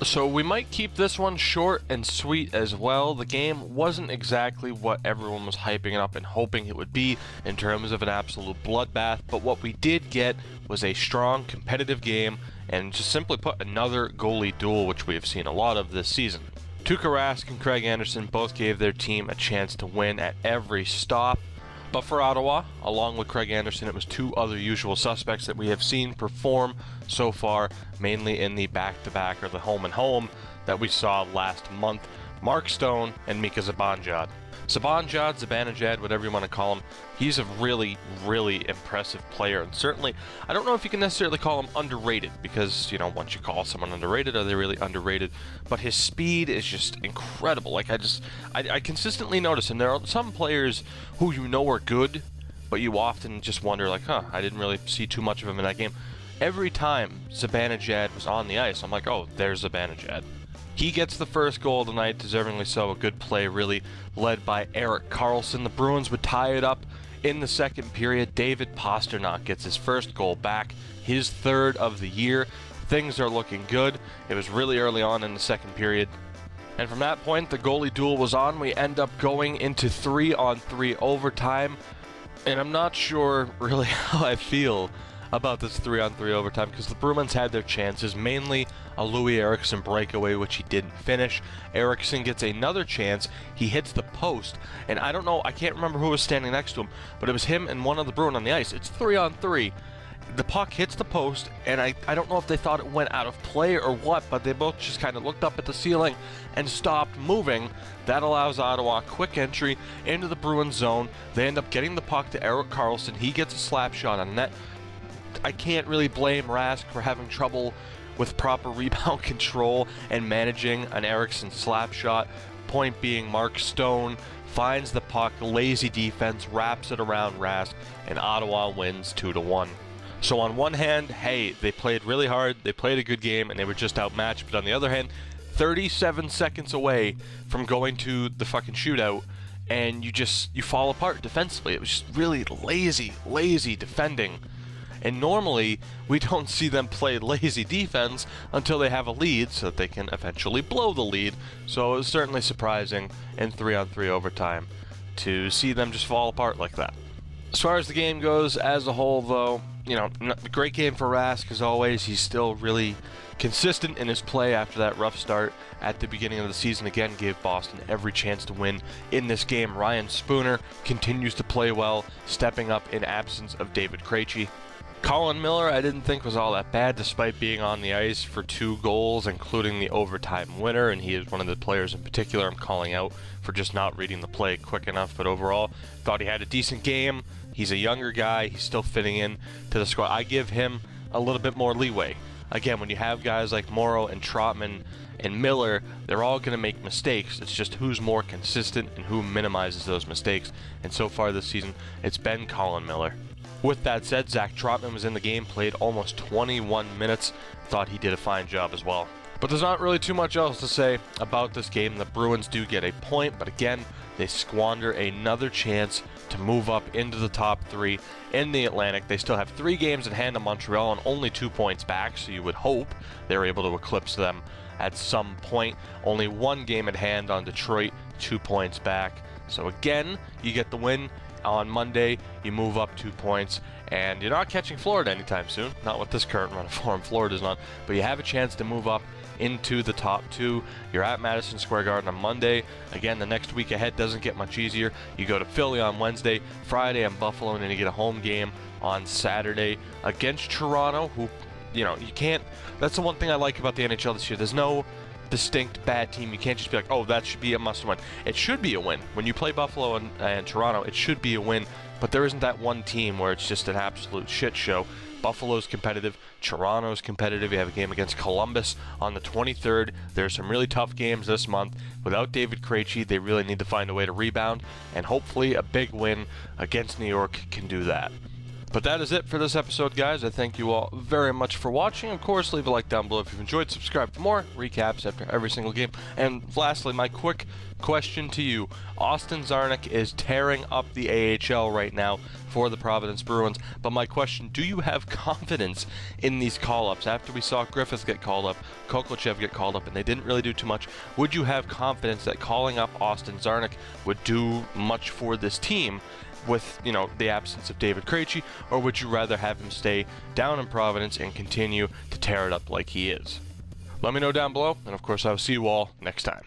So we might keep this one short and sweet as well. The game wasn't exactly what everyone was hyping it up and hoping it would be in terms of an absolute bloodbath, but what we did get was a strong competitive game and just simply put another goalie duel, which we have seen a lot of this season. Tuukka Rask and Craig Anderson both gave their team a chance to win at every stop. But for Ottawa, along with Craig Anderson, it was two other usual suspects that we have seen perform so far, mainly in the back-to-back or the home-and-home that we saw last month, Mark Stone and Mika Zibanejad. Zibanejad, whatever you want to call him, he's a really, really impressive player, and certainly, I don't know if you can necessarily call him underrated, because, you know, once you call someone underrated, are they really underrated? But his speed is just incredible. Like, I consistently notice, and there are some players who you know are good, but you often just wonder, like, I didn't really see too much of him in that game. Every time Zibanejad was on the ice, I'm like, oh, there's Zibanejad. He gets the first goal tonight, deservingly so. A good play, really, led by Erik Karlsson. The Bruins would tie it up in the second period. David Pastrnak gets his first goal back, his third of the year. Things are looking good. It was really early on in the second period. And from that point, the goalie duel was on. We end up going into 3-on-3 overtime. And I'm not sure really how I feel about this 3-on-3 overtime, because the Bruins had their chances, mainly a Louis Eriksson breakaway, which he didn't finish. Eriksson gets another chance. He hits the post, and I don't know, I can't remember who was standing next to him, but it was him and one other Bruin on the ice. It's 3-on-3. The puck hits the post, and I don't know if they thought it went out of play or what, but they both just kind of looked up at the ceiling and stopped moving. That allows Ottawa quick entry into the Bruins zone. They end up getting the puck to Erik Karlsson. He gets a slap shot on net. I can't really blame Rask for having trouble with proper rebound control and managing an Eriksson slap shot. Point being, Mark Stone finds the puck, lazy defense, wraps it around Rask, and Ottawa wins 2-1. So on one hand, hey, they played really hard, they played a good game, and they were just outmatched. But on the other hand, 37 seconds away from going to the fucking shootout, and you fall apart defensively. It was just really lazy defending. And normally, we don't see them play lazy defense until they have a lead so that they can eventually blow the lead. So it was certainly surprising in 3-on-3 overtime to see them just fall apart like that. As far as the game goes as a whole, though, you know, great game for Rask as always. He's still really consistent in his play after that rough start at the beginning of the season. Again, gave Boston every chance to win in this game. Ryan Spooner continues to play well, stepping up in absence of David Krejci. Colin Miller, I didn't think was all that bad, despite being on the ice for 2 goals, including the overtime winner, and he is one of the players in particular I'm calling out for just not reading the play quick enough. But overall, thought he had a decent game. He's a younger guy. He's still fitting in to the squad. I give him a little bit more leeway. Again, when you have guys like Morrow and Trotman and Miller, they're all going to make mistakes. It's just who's more consistent and who minimizes those mistakes. And so far this season, it's been Colin Miller. With that said, Zach Trotman was in the game, played almost 21 minutes. Thought he did a fine job as well. But there's not really too much else to say about this game. The Bruins do get a point, but again, they squander another chance to move up into the top 3 in the Atlantic. They still have 3 games at hand on Montreal and only 2 points back, so you would hope they're able to eclipse them at some point. Only 1 game at hand on Detroit, 2 points back. So again, you get the win. On Monday, you move up 2 points, and you're not catching Florida anytime soon. Not with this current run of form, Florida's not. But you have a chance to move up into the top 2. You're at Madison Square Garden on Monday. Again, the next week ahead doesn't get much easier. You go to Philly on Wednesday, Friday on Buffalo, and then you get a home game on Saturday against Toronto, who, you know, you can't. That's the one thing I like about the NHL this year. There's no distinct bad team. You can't just be like, oh, that should be a must-win. It should be a win. When you play Buffalo and Toronto, it should be a win, but there isn't that one team where it's just an absolute shit show. Buffalo's competitive, Toronto's competitive. You have a game against Columbus on the 23rd. There's some really tough games this month. Without David Krejci, they really need to find a way to rebound, and hopefully a big win against New York can do that. But that is it for this episode, guys. I thank you all very much for watching. Of course, leave a like down below if you've enjoyed. Subscribe for more recaps after every single game. And lastly, my quick question to you. Austin Czarnik is tearing up the AHL right now for the Providence Bruins. But my question, do you have confidence in these call-ups? After we saw Griffith get called up, Kokochev get called up, and they didn't really do too much, would you have confidence that calling up Austin Czarnik would do much for this team with, you know, the absence of David Krejci, or would you rather have him stay down in Providence and continue to tear it up like he is? Let me know down below, and of course I will see you all next time.